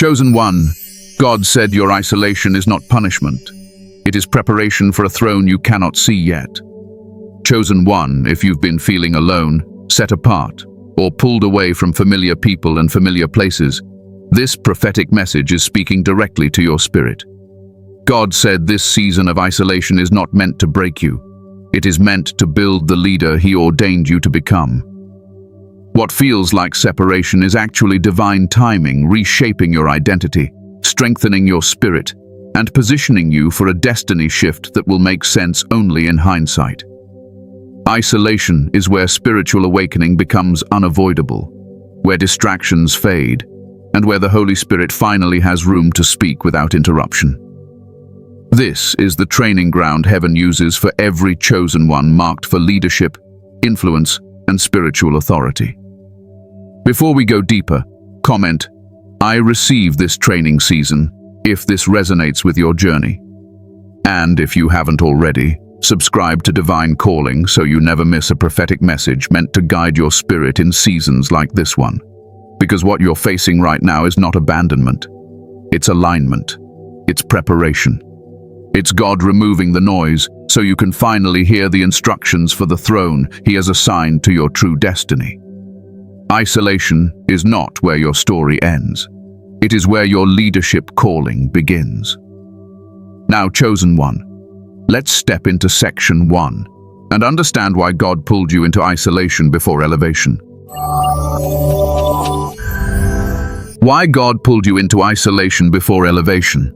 Chosen one, God said your isolation is not punishment. It is preparation for a throne you cannot see yet. Chosen one, if you've been feeling alone, set apart, or pulled away from familiar people and familiar places, this prophetic message is speaking directly to your spirit. God said this season of isolation is not meant to break you. It is meant to build the leader He ordained you to become. What feels like separation is actually divine timing, reshaping your identity, strengthening your spirit, and positioning you for a destiny shift that will make sense only in hindsight. Isolation is where spiritual awakening becomes unavoidable, where distractions fade, and where the Holy Spirit finally has room to speak without interruption. This is the training ground heaven uses for every chosen one marked for leadership, influence, and spiritual authority. Before we go deeper, comment, "I receive this training season," if this resonates with your journey. And if you haven't already, subscribe to Divine Calling so you never miss a prophetic message meant to guide your spirit in seasons like this one. Because what you're facing right now is not abandonment. It's alignment. It's preparation. It's God removing the noise so you can finally hear the instructions for the throne He has assigned to your true destiny. Isolation is not where your story ends. It is where your leadership calling begins. Now, chosen one, let's step into section 1 and understand why God pulled you into isolation before elevation. Why God pulled you into isolation before elevation.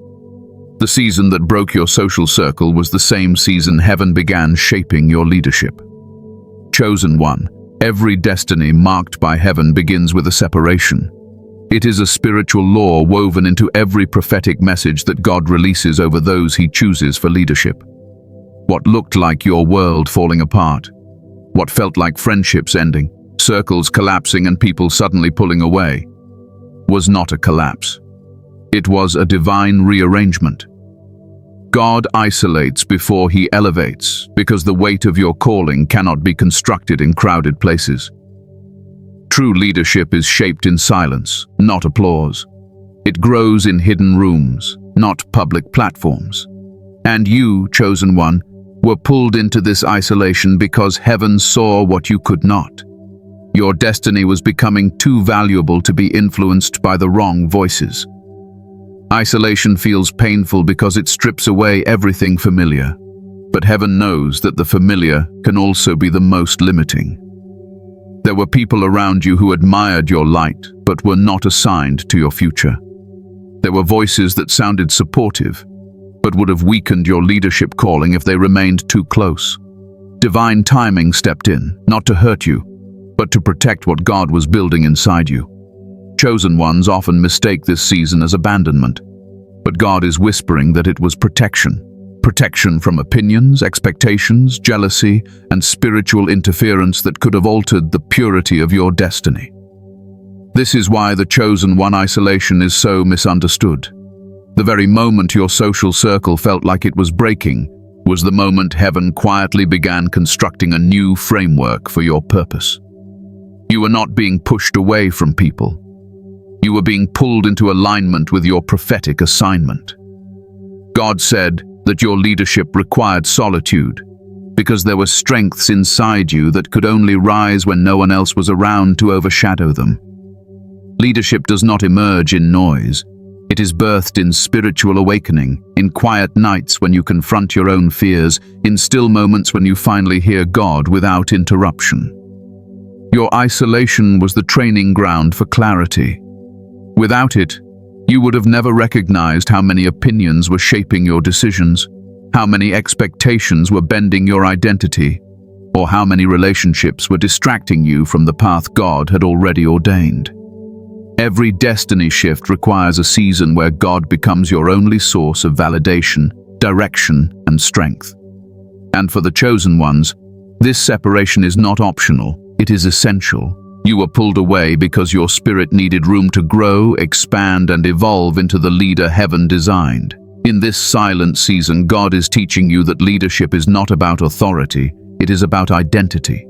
The season that broke your social circle was the same season heaven began shaping your leadership. Chosen one, every destiny marked by heaven begins with a separation. It is a spiritual law woven into every prophetic message that God releases over those He chooses for leadership. What looked like your world falling apart, what felt like friendships ending, circles collapsing and people suddenly pulling away, was not a collapse. It was a divine rearrangement. God isolates before He elevates, because the weight of your calling cannot be constructed in crowded places. True leadership is shaped in silence, not applause. It grows in hidden rooms, not public platforms. And you, chosen one, were pulled into this isolation because heaven saw what you could not. Your destiny was becoming too valuable to be influenced by the wrong voices. Isolation feels painful because it strips away everything familiar, but heaven knows that the familiar can also be the most limiting. There were people around you who admired your light, but were not assigned to your future. There were voices that sounded supportive, but would have weakened your leadership calling if they remained too close. Divine timing stepped in, not to hurt you, but to protect what God was building inside you. Chosen ones often mistake this season as abandonment, but God is whispering that it was protection. Protection from opinions, expectations, jealousy, and spiritual interference that could have altered the purity of your destiny. This is why the chosen one isolation is so misunderstood. The very moment your social circle felt like it was breaking was the moment heaven quietly began constructing a new framework for your purpose. You were not being pushed away from people. You were being pulled into alignment with your prophetic assignment. God said that your leadership required solitude, because there were strengths inside you that could only rise when no one else was around to overshadow them. Leadership does not emerge in noise. It is birthed in spiritual awakening, in quiet nights when you confront your own fears, in still moments when you finally hear God without interruption. Your isolation was the training ground for clarity. Without it, you would have never recognized how many opinions were shaping your decisions, how many expectations were bending your identity, or how many relationships were distracting you from the path God had already ordained. Every destiny shift requires a season where God becomes your only source of validation, direction, and strength. And for the chosen ones, this separation is not optional, it is essential. You were pulled away because your spirit needed room to grow, expand, and evolve into the leader heaven designed. In this silent season, God is teaching you that leadership is not about authority, it is about identity.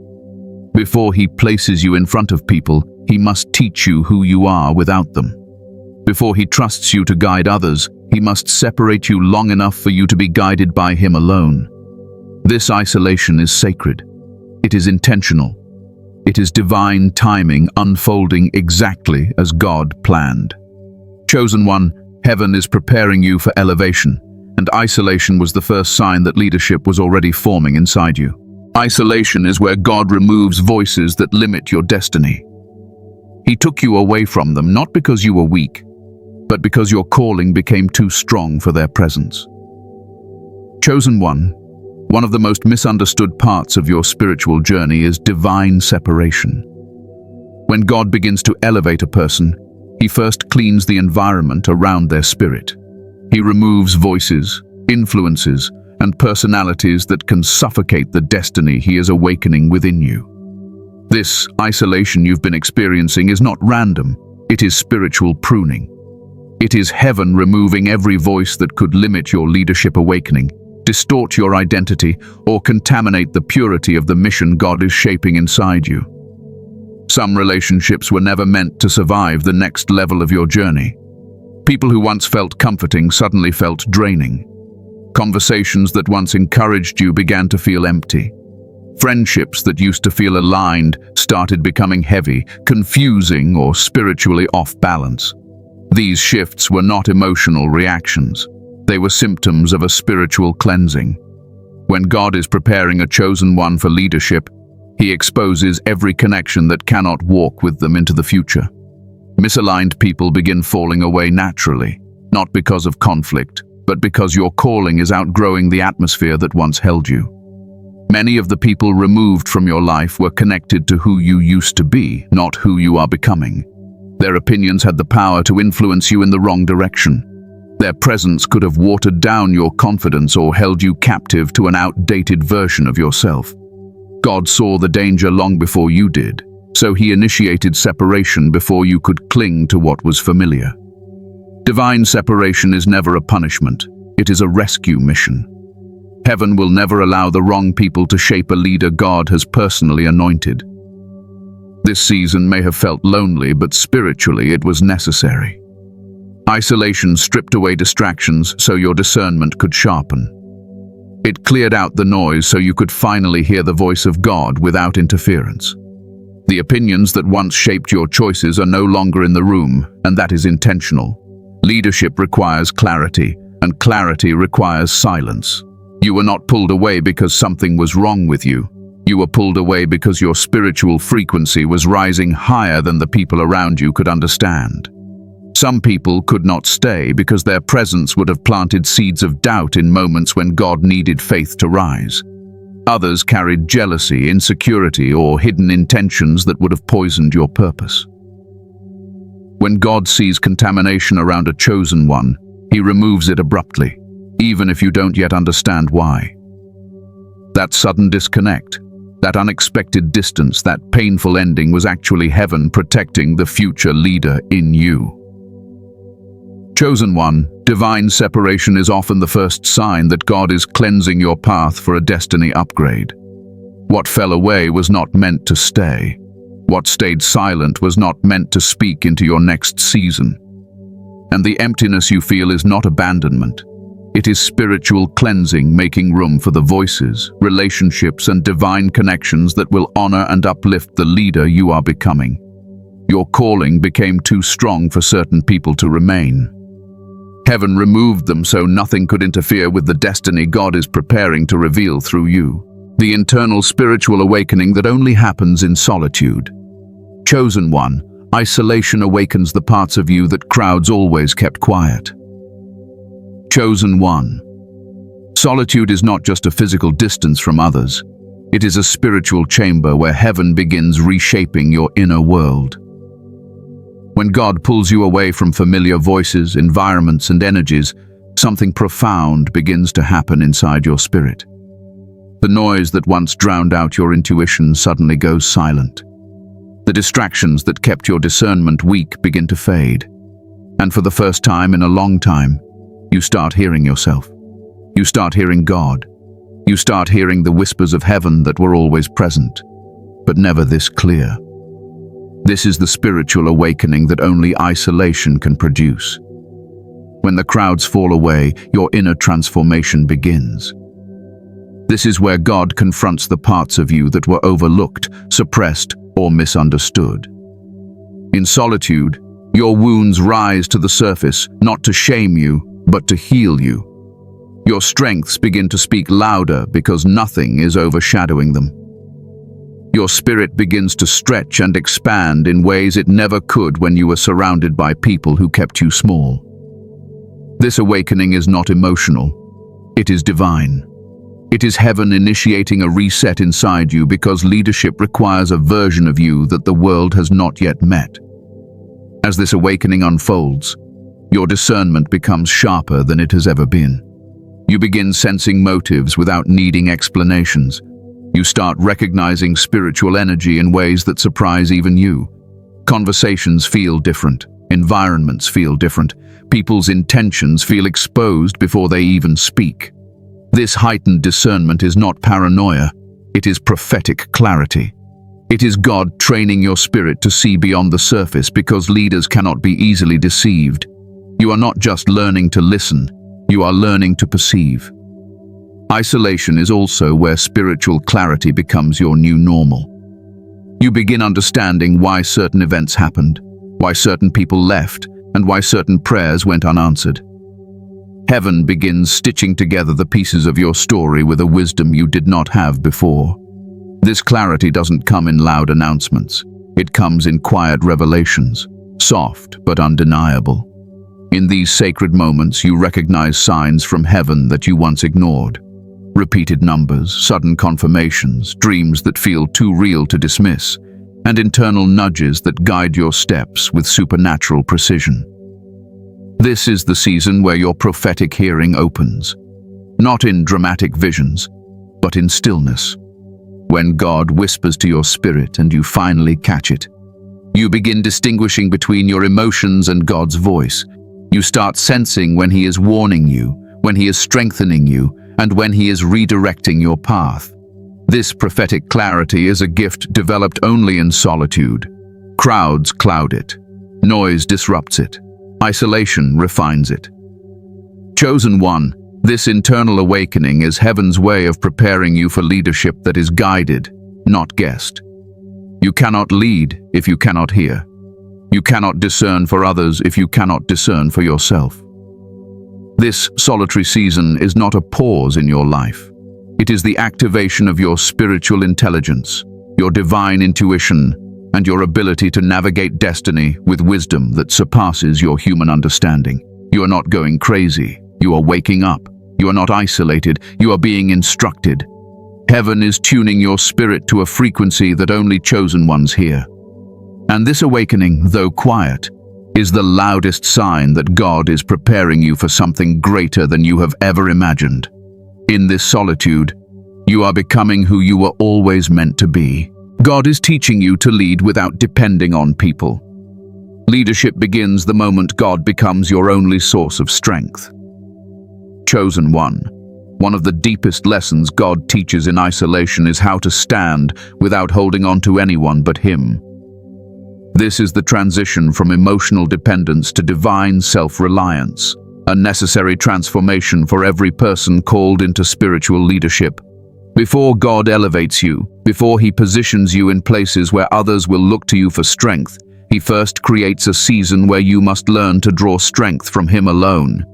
Before He places you in front of people, He must teach you who you are without them. Before he trusts you to guide others, he must separate you long enough for you to be guided by him alone. This isolation is sacred. It is intentional. It is divine timing unfolding exactly as God planned. Chosen one, heaven is preparing you for elevation, and isolation was the first sign that leadership was already forming inside you. Isolation is where God removes voices that limit your destiny. He took you away from them not because you were weak, but because your calling became too strong for their presence. Chosen one of the most misunderstood parts of your spiritual journey is divine separation. When God begins to elevate a person, he first cleans the environment around their spirit. He removes voices, influences, and personalities that can suffocate the destiny he is awakening within you. This isolation you've been experiencing is not random, it is spiritual pruning. It is heaven removing every voice that could limit your leadership awakening, distort your identity, or contaminate the purity of the mission God is shaping inside you. Some relationships were never meant to survive the next level of your journey. People who once felt comforting suddenly felt draining. Conversations that once encouraged you began to feel empty. Friendships that used to feel aligned started becoming heavy, confusing, or spiritually off balance. These shifts were not emotional reactions. They were symptoms of a spiritual cleansing. When God is preparing a chosen one for leadership, he exposes every connection that cannot walk with them into the future. Misaligned people begin falling away naturally, not because of conflict, but because your calling is outgrowing the atmosphere that once held you. Many of the people removed from your life were connected to who you used to be, not who you are becoming. Their opinions had the power to influence you in the wrong direction. Their presence could have watered down your confidence or held you captive to an outdated version of yourself. God saw the danger long before you did, so he initiated separation before you could cling to what was familiar. Divine separation is never a punishment, it is a rescue mission. Heaven will never allow the wrong people to shape a leader God has personally anointed. This season may have felt lonely, but spiritually it was necessary. Isolation stripped away distractions so your discernment could sharpen. It cleared out the noise so you could finally hear the voice of God without interference. The opinions that once shaped your choices are no longer in the room, and that is intentional. Leadership requires clarity, and clarity requires silence. You were not pulled away because something was wrong with you. You were pulled away because your spiritual frequency was rising higher than the people around you could understand. Some people could not stay because their presence would have planted seeds of doubt in moments when God needed faith to rise. Others carried jealousy, insecurity, or hidden intentions that would have poisoned your purpose. When God sees contamination around a chosen one, he removes it abruptly, even if you don't yet understand why. That sudden disconnect, that unexpected distance, that painful ending was actually heaven protecting the future leader in you. Chosen one, divine separation is often the first sign that God is cleansing your path for a destiny upgrade. What fell away was not meant to stay. What stayed silent was not meant to speak into your next season. And the emptiness you feel is not abandonment. It is spiritual cleansing, making room for the voices, relationships, and divine connections that will honor and uplift the leader you are becoming. Your calling became too strong for certain people to remain. Heaven removed them so nothing could interfere with the destiny God is preparing to reveal through you. The internal spiritual awakening that only happens in solitude. Chosen one, isolation awakens the parts of you that crowds always kept quiet. Chosen one. Solitude is not just a physical distance from others. It is a spiritual chamber where heaven begins reshaping your inner world. When God pulls you away from familiar voices, environments, and energies, something profound begins to happen inside your spirit. The noise that once drowned out your intuition suddenly goes silent. The distractions that kept your discernment weak begin to fade. And for the first time in a long time, you start hearing yourself. You start hearing God. You start hearing the whispers of heaven that were always present, but never this clear. This is the spiritual awakening that only isolation can produce. When the crowds fall away, your inner transformation begins. This is where God confronts the parts of you that were overlooked, suppressed, or misunderstood. In solitude, your wounds rise to the surface, not to shame you, but to heal you. Your strengths begin to speak louder because nothing is overshadowing them. Your spirit begins to stretch and expand in ways it never could when you were surrounded by people who kept you small. This awakening is not emotional. It is divine. It is heaven initiating a reset inside you because leadership requires a version of you that the world has not yet met. As this awakening unfolds, your discernment becomes sharper than it has ever been. You begin sensing motives without needing explanations. You start recognizing spiritual energy in ways that surprise even you. Conversations feel different. Environments feel different. People's intentions feel exposed before they even speak. This heightened discernment is not paranoia. It is prophetic clarity. It is God training your spirit to see beyond the surface because leaders cannot be easily deceived. You are not just learning to listen. You are learning to perceive. Isolation is also where spiritual clarity becomes your new normal. You begin understanding why certain events happened, why certain people left, and why certain prayers went unanswered. Heaven begins stitching together the pieces of your story with a wisdom you did not have before. This clarity doesn't come in loud announcements. It comes in quiet revelations, soft but undeniable. In these sacred moments, you recognize signs from heaven that you once ignored. Repeated numbers, sudden confirmations, dreams that feel too real to dismiss, and internal nudges that guide your steps with supernatural precision. This is the season where your prophetic hearing opens, not in dramatic visions, but in stillness. When God whispers to your spirit and you finally catch it, you begin distinguishing between your emotions and God's voice. You start sensing when He is warning you, when He is strengthening you, and when He is redirecting your path. This prophetic clarity is a gift developed only in solitude. Crowds cloud it. Noise disrupts it. Isolation refines it. Chosen one, this internal awakening is heaven's way of preparing you for leadership that is guided, not guessed. You cannot lead if you cannot hear. You cannot discern for others if you cannot discern for yourself. This solitary season is not a pause in your life. It is the activation of your spiritual intelligence, your divine intuition, and your ability to navigate destiny with wisdom that surpasses your human understanding. You are not going crazy. You are waking up. You are not isolated. You are being instructed. Heaven is tuning your spirit to a frequency that only chosen ones hear. And this awakening, though quiet, is the loudest sign that God is preparing you for something greater than you have ever imagined. In this solitude, you are becoming who you were always meant to be. God is teaching you to lead without depending on people. Leadership begins the moment God becomes your only source of strength. Chosen one of the deepest lessons God teaches in isolation is how to stand without holding on to anyone but Him. This is the transition from emotional dependence to divine self-reliance, a necessary transformation for every person called into spiritual leadership. Before God elevates you, before He positions you in places where others will look to you for strength, He first creates a season where you must learn to draw strength from Him alone.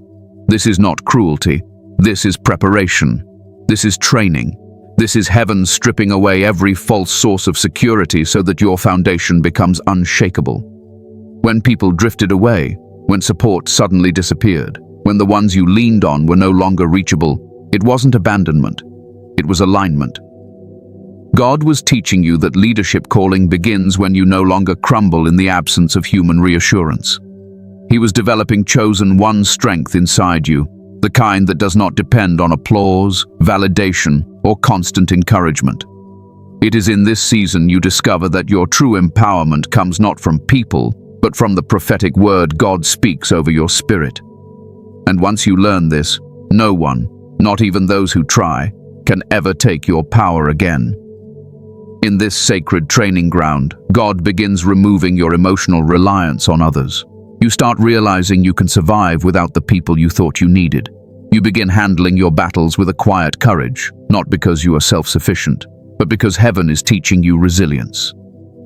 This is not cruelty. This is preparation. This is training. This is heaven stripping away every false source of security so that your foundation becomes unshakable. When people drifted away, when support suddenly disappeared, when the ones you leaned on were no longer reachable, it wasn't abandonment. It was alignment. God was teaching you that leadership calling begins when you no longer crumble in the absence of human reassurance. He was developing chosen one strength inside you, the kind that does not depend on applause, validation, or constant encouragement. It is in this season you discover that your true empowerment comes not from people, but from the prophetic word God speaks over your spirit. And once you learn this, no one, not even those who try, can ever take your power again. In this sacred training ground, God begins removing your emotional reliance on others. You start realizing you can survive without the people you thought you needed. You begin handling your battles with a quiet courage, not because you are self-sufficient, but because heaven is teaching you resilience.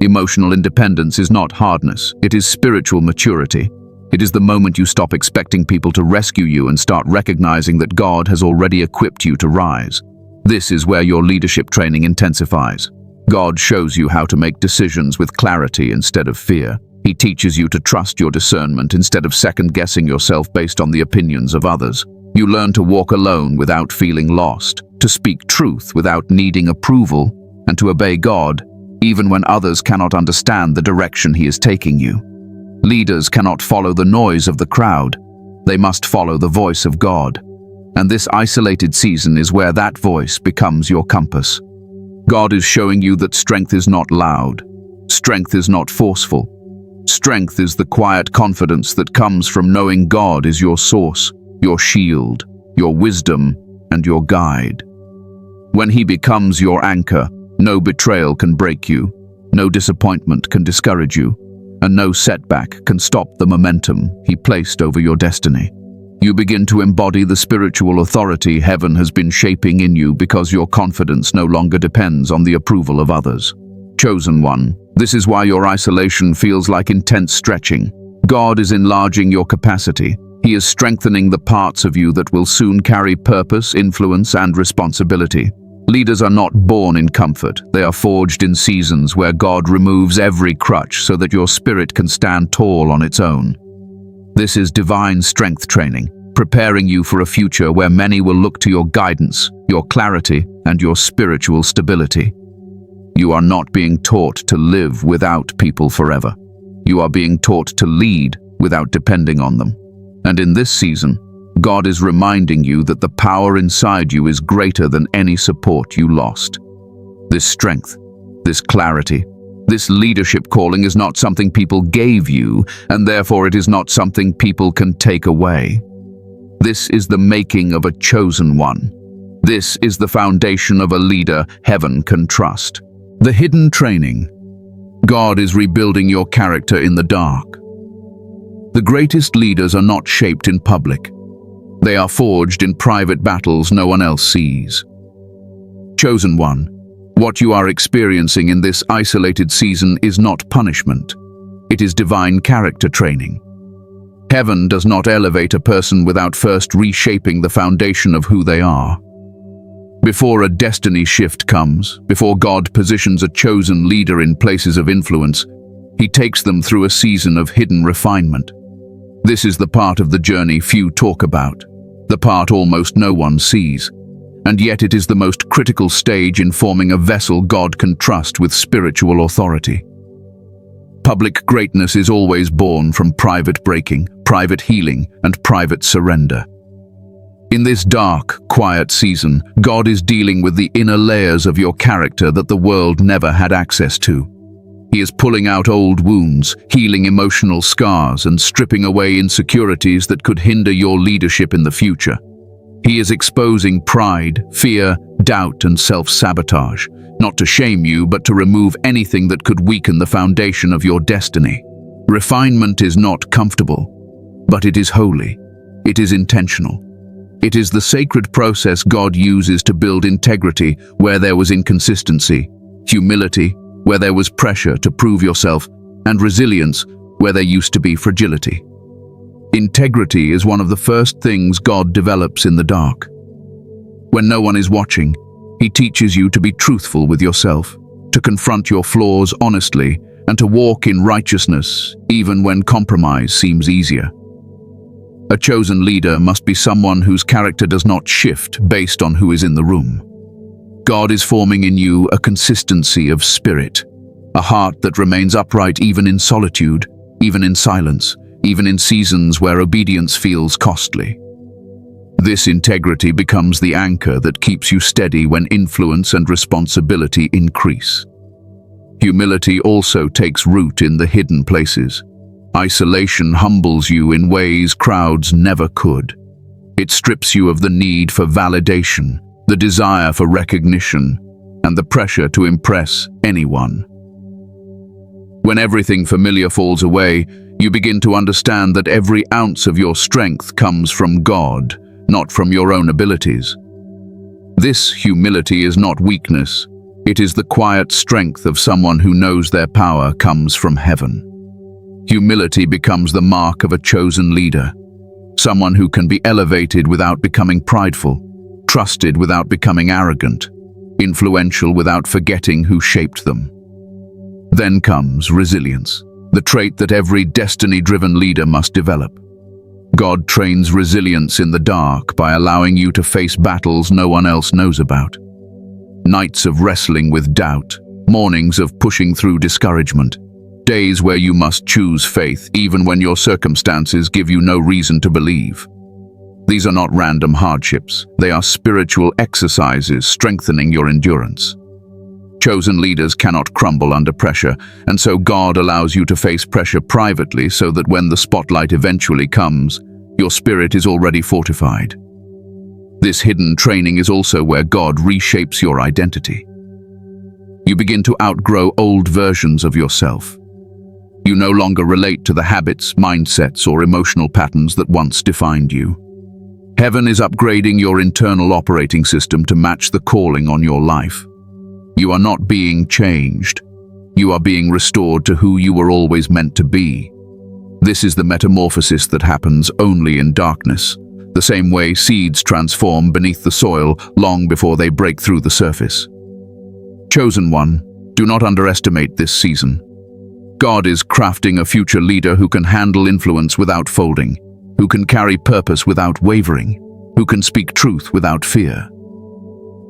Emotional independence is not hardness, it is spiritual maturity. It is the moment you stop expecting people to rescue you and start recognizing that God has already equipped you to rise. This is where your leadership training intensifies. God shows you how to make decisions with clarity instead of fear. He teaches you to trust your discernment instead of second-guessing yourself based on the opinions of others. You learn to walk alone without feeling lost, to speak truth without needing approval, and to obey God, even when others cannot understand the direction He is taking you. Leaders cannot follow the noise of the crowd. They must follow the voice of God. And this isolated season is where that voice becomes your compass. God is showing you that strength is not loud. Strength is not forceful. Strength is the quiet confidence that comes from knowing God is your source, your shield, your wisdom, and your guide. When He becomes your anchor, no betrayal can break you, no disappointment can discourage you, and no setback can stop the momentum He placed over your destiny. You begin to embody the spiritual authority heaven has been shaping in you because your confidence no longer depends on the approval of others. Chosen one, this is why your isolation feels like intense stretching. God is enlarging your capacity. He is strengthening the parts of you that will soon carry purpose, influence, and responsibility. Leaders are not born in comfort. They are forged in seasons where God removes every crutch so that your spirit can stand tall on its own. This is divine strength training, preparing you for a future where many will look to your guidance, your clarity, and your spiritual stability. You are not being taught to live without people forever. You are being taught to lead without depending on them. And in this season, God is reminding you that the power inside you is greater than any support you lost. This strength, this clarity, this leadership calling is not something people gave you, and therefore it is not something people can take away. This is the making of a chosen one. This is the foundation of a leader heaven can trust. The hidden training. God is rebuilding your character in the dark. The greatest leaders are not shaped in public. They are forged in private battles no one else sees. Chosen one, what you are experiencing in this isolated season is not punishment. It is divine character training. Heaven does not elevate a person without first reshaping the foundation of who they are. Before a destiny shift comes, before God positions a chosen leader in places of influence, He takes them through a season of hidden refinement. This is the part of the journey few talk about, the part almost no one sees, and yet it is the most critical stage in forming a vessel God can trust with spiritual authority. Public greatness is always born from private breaking, private healing, and private surrender. In this dark, quiet season, God is dealing with the inner layers of your character that the world never had access to. He is pulling out old wounds, healing emotional scars, and stripping away insecurities that could hinder your leadership in the future. He is exposing pride, fear, doubt, and self-sabotage, not to shame you, but to remove anything that could weaken the foundation of your destiny. Refinement is not comfortable, but it is holy. It is intentional. It is the sacred process God uses to build integrity where there was inconsistency, humility where there was pressure to prove yourself, and resilience where there used to be fragility. Integrity is one of the first things God develops in the dark. When no one is watching, He teaches you to be truthful with yourself, to confront your flaws honestly, and to walk in righteousness even when compromise seems easier. A chosen leader must be someone whose character does not shift based on who is in the room. God is forming in you a consistency of spirit, a heart that remains upright even in solitude, even in silence, even in seasons where obedience feels costly. This integrity becomes the anchor that keeps you steady when influence and responsibility increase. Humility also takes root in the hidden places. Isolation humbles you in ways crowds never could. It strips you of the need for validation, the desire for recognition, and the pressure to impress anyone. When everything familiar falls away, you begin to understand that every ounce of your strength comes from God, not from your own abilities. This humility is not weakness. It is the quiet strength of someone who knows their power comes from heaven. Humility becomes the mark of a chosen leader, someone who can be elevated without becoming prideful, trusted without becoming arrogant, influential without forgetting who shaped them. Then comes resilience, the trait that every destiny-driven leader must develop. God trains resilience in the dark by allowing you to face battles no one else knows about. Nights of wrestling with doubt, mornings of pushing through discouragement, days where you must choose faith even when your circumstances give you no reason to believe. These are not random hardships, they are spiritual exercises strengthening your endurance. Chosen leaders cannot crumble under pressure, and so God allows you to face pressure privately so that when the spotlight eventually comes, your spirit is already fortified. This hidden training is also where God reshapes your identity. You begin to outgrow old versions of yourself. You no longer relate to the habits, mindsets, or emotional patterns that once defined you. Heaven is upgrading your internal operating system to match the calling on your life. You are not being changed. You are being restored to who you were always meant to be. This is the metamorphosis that happens only in darkness, the same way seeds transform beneath the soil long before they break through the surface. Chosen one, do not underestimate this season. God is crafting a future leader who can handle influence without folding, who can carry purpose without wavering, who can speak truth without fear.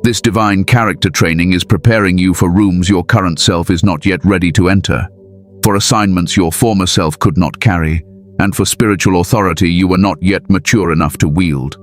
This divine character training is preparing you for rooms your current self is not yet ready to enter, for assignments your former self could not carry, and for spiritual authority you were not yet mature enough to wield.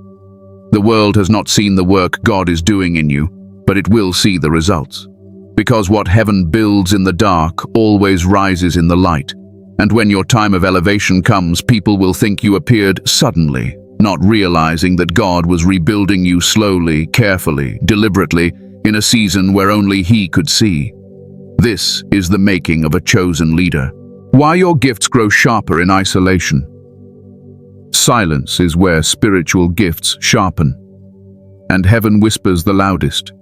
The world has not seen the work God is doing in you, but it will see the results. Because what heaven builds in the dark always rises in the light, and when your time of elevation comes, people will think you appeared suddenly, not realizing that God was rebuilding you slowly, carefully, deliberately, in a season where only He could see. This is the making of a chosen leader. Why your gifts grow sharper in isolation. Silence is where spiritual gifts sharpen, and heaven whispers the loudest.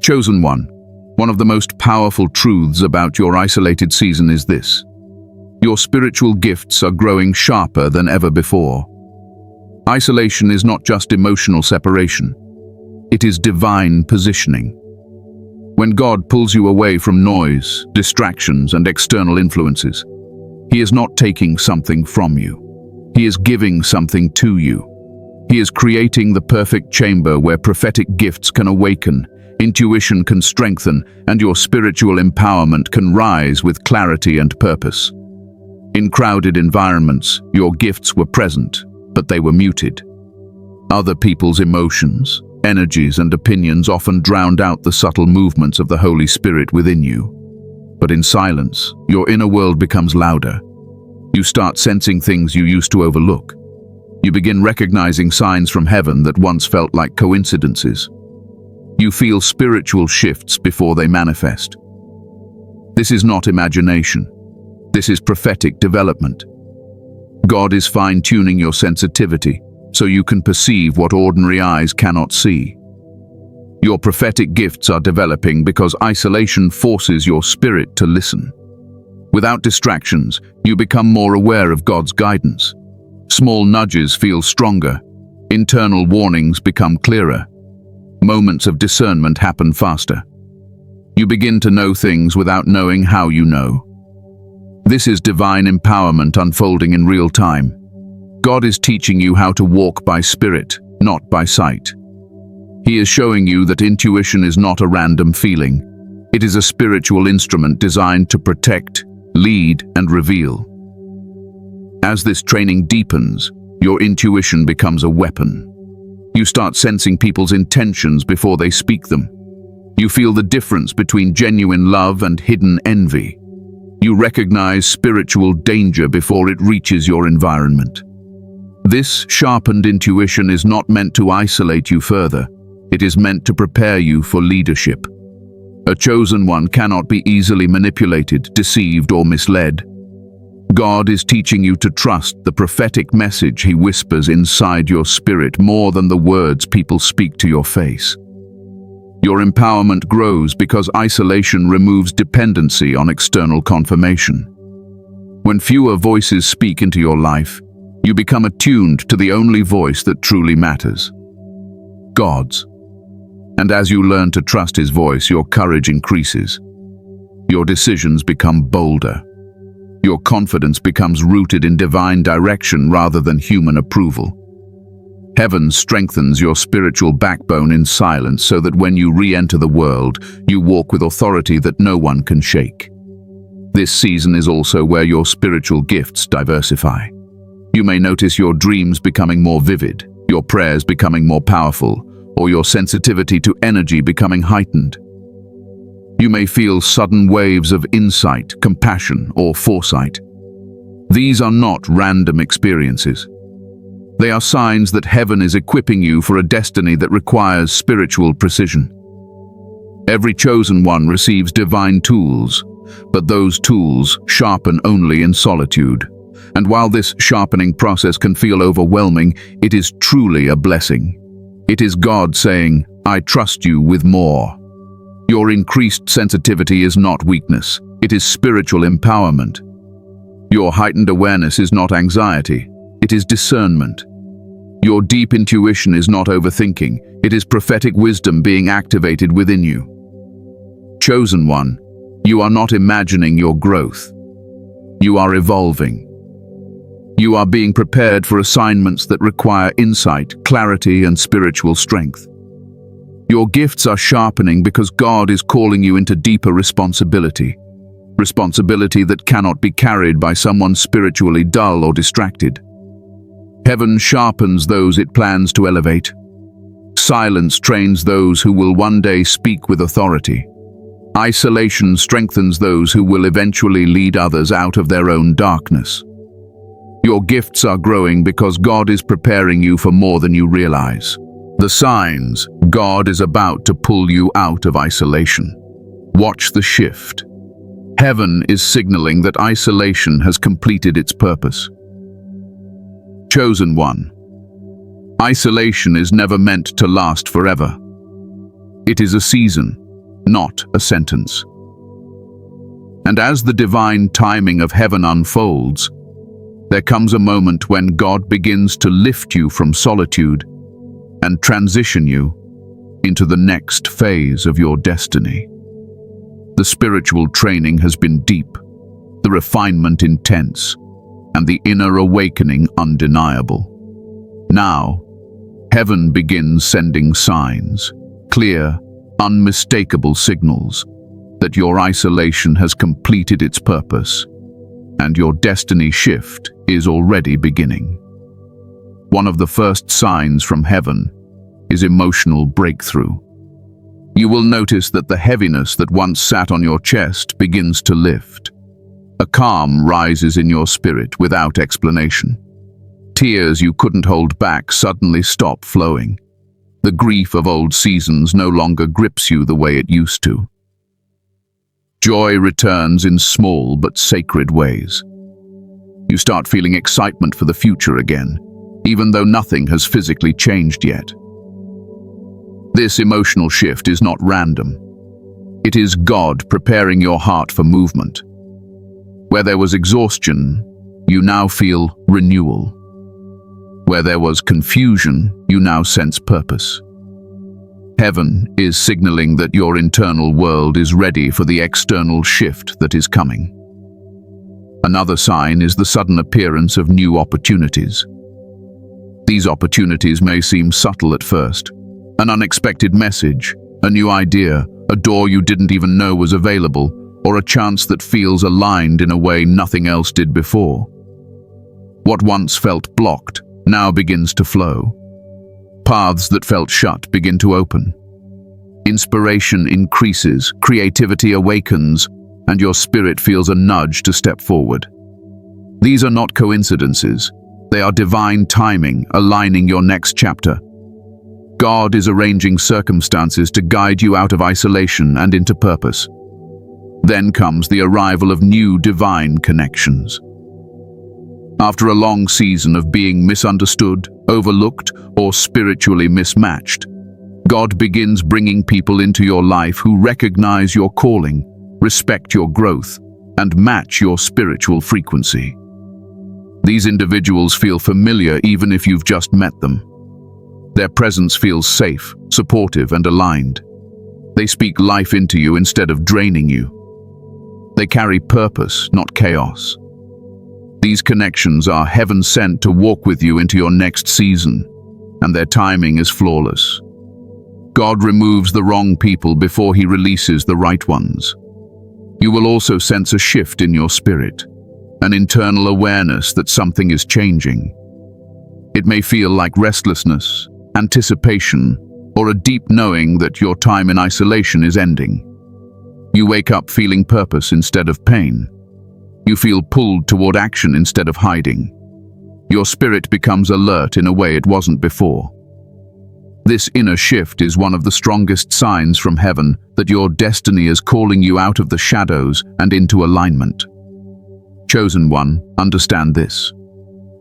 Chosen one of the most powerful truths about your isolated season is this: your spiritual gifts are growing sharper than ever before. Isolation is not just emotional separation. It is divine positioning. When God pulls you away from noise, distractions, and external influences, He is not taking something from you. He is giving something to you. He is creating the perfect chamber where prophetic gifts can awaken, intuition can strengthen, and your spiritual empowerment can rise with clarity and purpose. In crowded environments, your gifts were present, but they were muted. Other people's emotions, energies, and opinions often drowned out the subtle movements of the Holy Spirit within you. But in silence, your inner world becomes louder. You start sensing things you used to overlook. You begin recognizing signs from heaven that once felt like coincidences. You feel spiritual shifts before they manifest. This is not imagination. This is prophetic development. God is fine-tuning your sensitivity so you can perceive what ordinary eyes cannot see. Your prophetic gifts are developing because isolation forces your spirit to listen. Without distractions, you become more aware of God's guidance. Small nudges feel stronger. Internal warnings become clearer. Moments of discernment happen faster. You begin to know things without knowing how you know. This is divine empowerment unfolding in real time. God is teaching you how to walk by spirit, not by sight. He is showing you that intuition is not a random feeling. It is a spiritual instrument designed to protect, lead, and reveal. As this training deepens, your intuition becomes a weapon. You start sensing people's intentions before they speak them. You feel the difference between genuine love and hidden envy. You recognize spiritual danger before it reaches your environment. This sharpened intuition is not meant to isolate you further. It is meant to prepare you for leadership. A chosen one cannot be easily manipulated, deceived, or misled. God is teaching you to trust the prophetic message He whispers inside your spirit more than the words people speak to your face. Your empowerment grows because isolation removes dependency on external confirmation. When fewer voices speak into your life, you become attuned to the only voice that truly matters: God's. And as you learn to trust His voice, your courage increases. Your decisions become bolder. Your confidence becomes rooted in divine direction rather than human approval. Heaven strengthens your spiritual backbone in silence so that when you re-enter the world, you walk with authority that no one can shake. This season is also where your spiritual gifts diversify. You may notice your dreams becoming more vivid, your prayers becoming more powerful, or your sensitivity to energy becoming heightened. You may feel sudden waves of insight, compassion, or foresight. These are not random experiences. They are signs that heaven is equipping you for a destiny that requires spiritual precision. Every chosen one receives divine tools, but those tools sharpen only in solitude. And while this sharpening process can feel overwhelming, it is truly a blessing. It is God saying, "I trust you with more." Your increased sensitivity is not weakness, it is spiritual empowerment. Your heightened awareness is not anxiety, it is discernment. Your deep intuition is not overthinking, it is prophetic wisdom being activated within you. Chosen one, you are not imagining your growth. You are evolving. You are being prepared for assignments that require insight, clarity, and spiritual strength. Your gifts are sharpening because God is calling you into deeper responsibility. Responsibility that cannot be carried by someone spiritually dull or distracted. Heaven sharpens those it plans to elevate. Silence trains those who will one day speak with authority. Isolation strengthens those who will eventually lead others out of their own darkness. Your gifts are growing because God is preparing you for more than you realize. The signs: God is about to pull you out of isolation. Watch the shift. Heaven is signaling that isolation has completed its purpose. Chosen one. Isolation is never meant to last forever. It is a season, not a sentence. And as the divine timing of heaven unfolds, there comes a moment when God begins to lift you from solitude and transition you into the next phase of your destiny. The spiritual training has been deep, the refinement intense, and the inner awakening undeniable. Now, heaven begins sending signs, clear, unmistakable signals, that your isolation has completed its purpose, and your destiny shift is already beginning. One of the first signs from heaven is emotional breakthrough. You will notice that the heaviness that once sat on your chest begins to lift. A calm rises in your spirit without explanation. Tears you couldn't hold back suddenly stop flowing. The grief of old seasons no longer grips you the way it used to. Joy returns in small but sacred ways. You start feeling excitement for the future again, even though nothing has physically changed yet. This emotional shift is not random. It is God preparing your heart for movement. Where there was exhaustion, you now feel renewal. Where there was confusion, you now sense purpose. Heaven is signaling that your internal world is ready for the external shift that is coming. Another sign is the sudden appearance of new opportunities. These opportunities may seem subtle at first. An unexpected message, a new idea, a door you didn't even know was available, or a chance that feels aligned in a way nothing else did before. What once felt blocked now begins to flow. Paths that felt shut begin to open. Inspiration increases, creativity awakens, and your spirit feels a nudge to step forward. These are not coincidences. They are divine timing, aligning your next chapter. God is arranging circumstances to guide you out of isolation and into purpose. Then comes the arrival of new divine connections. After a long season of being misunderstood, overlooked, or spiritually mismatched, God begins bringing people into your life who recognize your calling, respect your growth, and match your spiritual frequency. These individuals feel familiar even if you've just met them. Their presence feels safe, supportive, and aligned. They speak life into you instead of draining you. They carry purpose, not chaos. These connections are heaven sent to walk with you into your next season, and their timing is flawless. God removes the wrong people before He releases the right ones. You will also sense a shift in your spirit, an internal awareness that something is changing. It may feel like restlessness, anticipation, or a deep knowing that your time in isolation is ending. You wake up feeling purpose instead of pain. You feel pulled toward action instead of hiding. Your spirit becomes alert in a way it wasn't before. This inner shift is one of the strongest signs from heaven that your destiny is calling you out of the shadows and into alignment. Chosen one, understand this.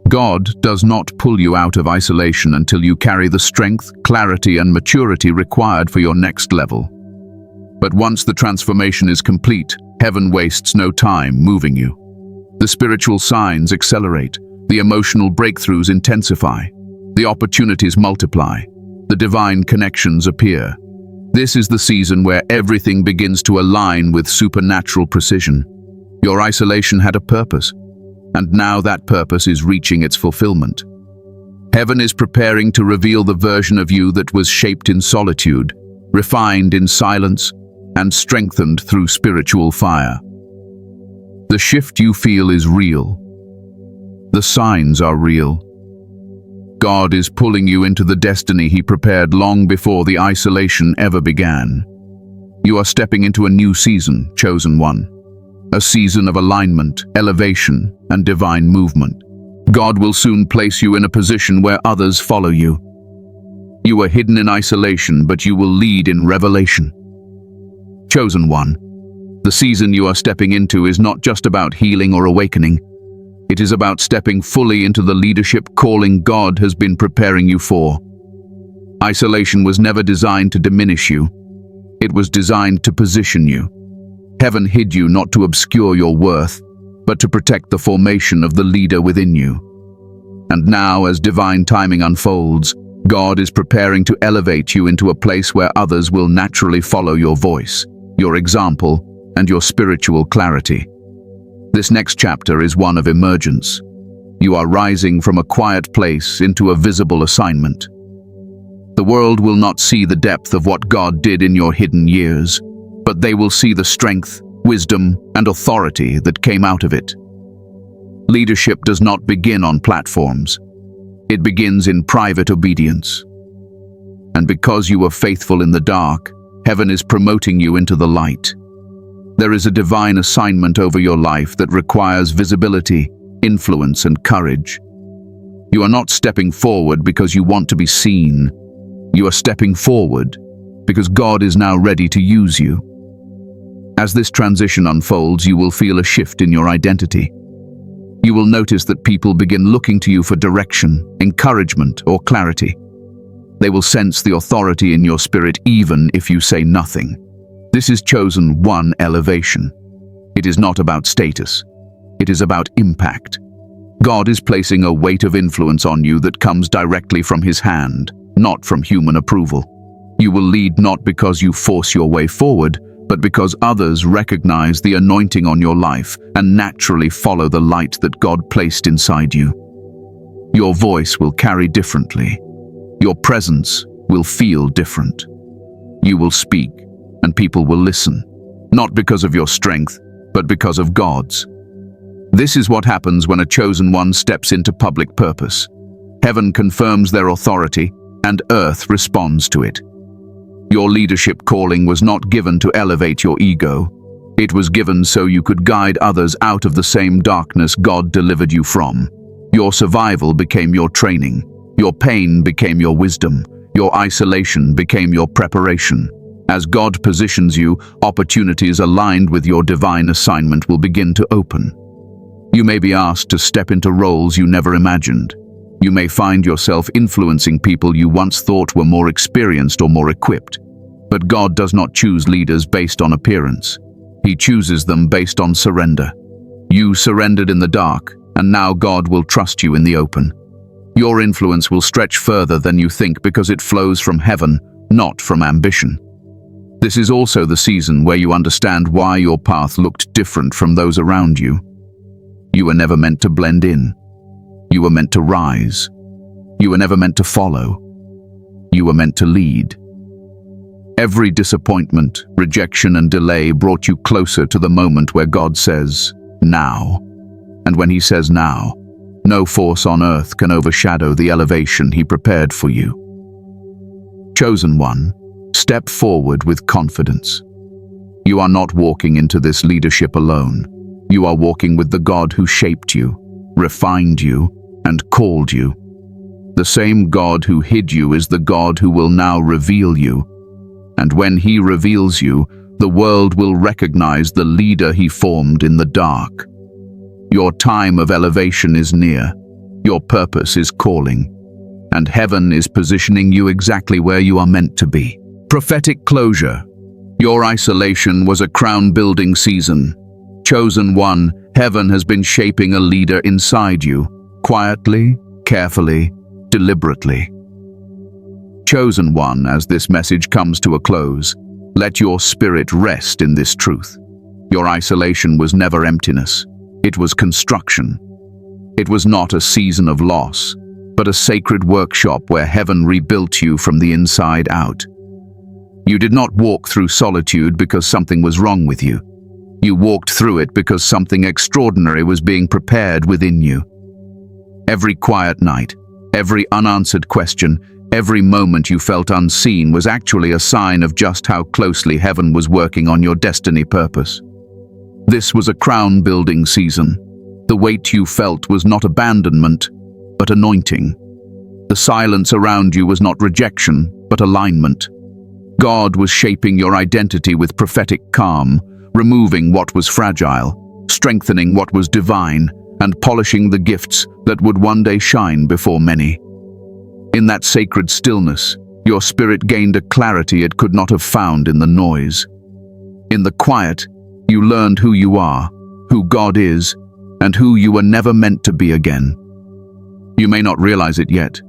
God does not pull you out of isolation until you carry the strength, clarity, and maturity required for your next level. But once the transformation is complete, heaven wastes no time moving you. The spiritual signs accelerate, the emotional breakthroughs intensify, the opportunities multiply, the divine connections appear. This is the season where everything begins to align with supernatural precision. Your isolation had a purpose, and now that purpose is reaching its fulfillment. Heaven is preparing to reveal the version of you that was shaped in solitude, refined in silence, and strengthened through spiritual fire. The shift you feel is real. The signs are real. God is pulling you into the destiny He prepared long before the isolation ever began. You are stepping into a new season, chosen one. A season of alignment, elevation, and divine movement. God will soon place you in a position where others follow you. You are hidden in isolation, but you will lead in revelation. Chosen one, the season you are stepping into is not just about healing or awakening. It is about stepping fully into the leadership calling God has been preparing you for. Isolation was never designed to diminish you. It was designed to position you. Heaven hid you not to obscure your worth, but to protect the formation of the leader within you. And now, as divine timing unfolds, God is preparing to elevate you into a place where others will naturally follow your voice, your example, and your spiritual clarity. This next chapter is one of emergence. You are rising from a quiet place into a visible assignment. The world will not see the depth of what God did in your hidden years, but they will see the strength, wisdom, and authority that came out of it. Leadership does not begin on platforms. It begins in private obedience. And because you were faithful in the dark, heaven is promoting you into the light. There is a divine assignment over your life that requires visibility, influence, and courage. You are not stepping forward because you want to be seen. You are stepping forward because God is now ready to use you. As this transition unfolds, you will feel a shift in your identity. You will notice that people begin looking to you for direction, encouragement, or clarity. They will sense the authority in your spirit even if you say nothing. This is chosen one elevation. It is not about status. It is about impact. God is placing a weight of influence on you that comes directly from His hand, not from human approval. You will lead not because you force your way forward, but because others recognize the anointing on your life and naturally follow the light that God placed inside you. Your voice will carry differently. Your presence will feel different. You will speak, and people will listen, not because of your strength, but because of God's. This is what happens when a chosen one steps into public purpose. Heaven confirms their authority, and earth responds to it. Your leadership calling was not given to elevate your ego. It was given so you could guide others out of the same darkness God delivered you from. Your survival became your training. Your pain became your wisdom, Your isolation became your preparation. As God positions you, opportunities aligned with your divine assignment will begin to open. You may be asked to step into roles you never imagined. You may find yourself influencing people you once thought were more experienced or more equipped. But God does not choose leaders based on appearance. He chooses them based on surrender. You surrendered in the dark, and now God will trust you in the open. Your influence will stretch further than you think because it flows from heaven, not from ambition. This is also the season where you understand why your path looked different from those around you. You were never meant to blend in. You were meant to rise. You were never meant to follow. You were meant to lead. Every disappointment, rejection, and delay brought you closer to the moment where God says, now. And when He says now, no force on earth can overshadow the elevation He prepared for you. Chosen one, step forward with confidence. You are not walking into this leadership alone. You are walking with the God who shaped you, refined you, and called you. The same God who hid you is the God who will now reveal you. And when He reveals you, the world will recognize the leader He formed in the dark. Your time of elevation is near. Your purpose is calling. And heaven is positioning you exactly where you are meant to be. Prophetic closure. Your isolation was a crown-building season. Chosen one, heaven has been shaping a leader inside you, quietly, carefully, deliberately. Chosen one, as this message comes to a close, let your spirit rest in this truth. Your isolation was never emptiness. It was construction. It was not a season of loss, but a sacred workshop where heaven rebuilt you from the inside out. You did not walk through solitude because something was wrong with you. You walked through it because something extraordinary was being prepared within you. Every quiet night, every unanswered question, every moment you felt unseen was actually a sign of just how closely heaven was working on your destiny purpose. This was a crown-building season. The weight you felt was not abandonment, but anointing. The silence around you was not rejection, but alignment. God was shaping your identity with prophetic calm, removing what was fragile, strengthening what was divine, and polishing the gifts that would one day shine before many. In that sacred stillness, your spirit gained a clarity it could not have found in the noise. In the quiet, you learned who you are, who God is, and who you were never meant to be again. You may not realize it yet,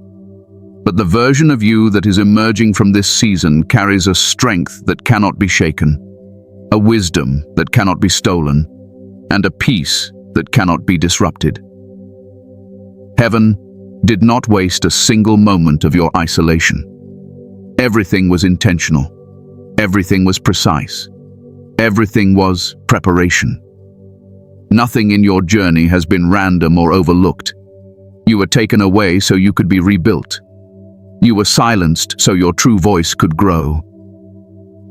but the version of you that is emerging from this season carries a strength that cannot be shaken, a wisdom that cannot be stolen, and a peace that cannot be disrupted. Heaven did not waste a single moment of your isolation. Everything was intentional. Everything was precise. Everything was preparation. Nothing in your journey has been random or overlooked. You were taken away so you could be rebuilt. You were silenced so your true voice could grow.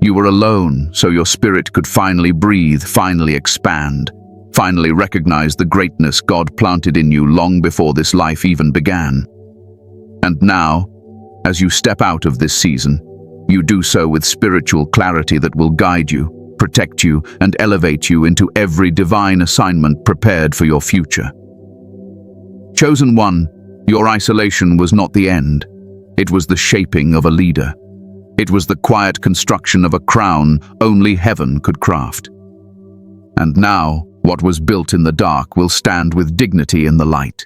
You were alone so your spirit could finally breathe, finally expand, finally recognize the greatness God planted in you long before this life even began. And now, as you step out of this season, you do so with spiritual clarity that will guide you, protect you, and elevate you into every divine assignment prepared for your future. Chosen one, your isolation was not the end. It was the shaping of a leader. It was the quiet construction of a crown only heaven could craft. And now, what was built in the dark will stand with dignity in the light.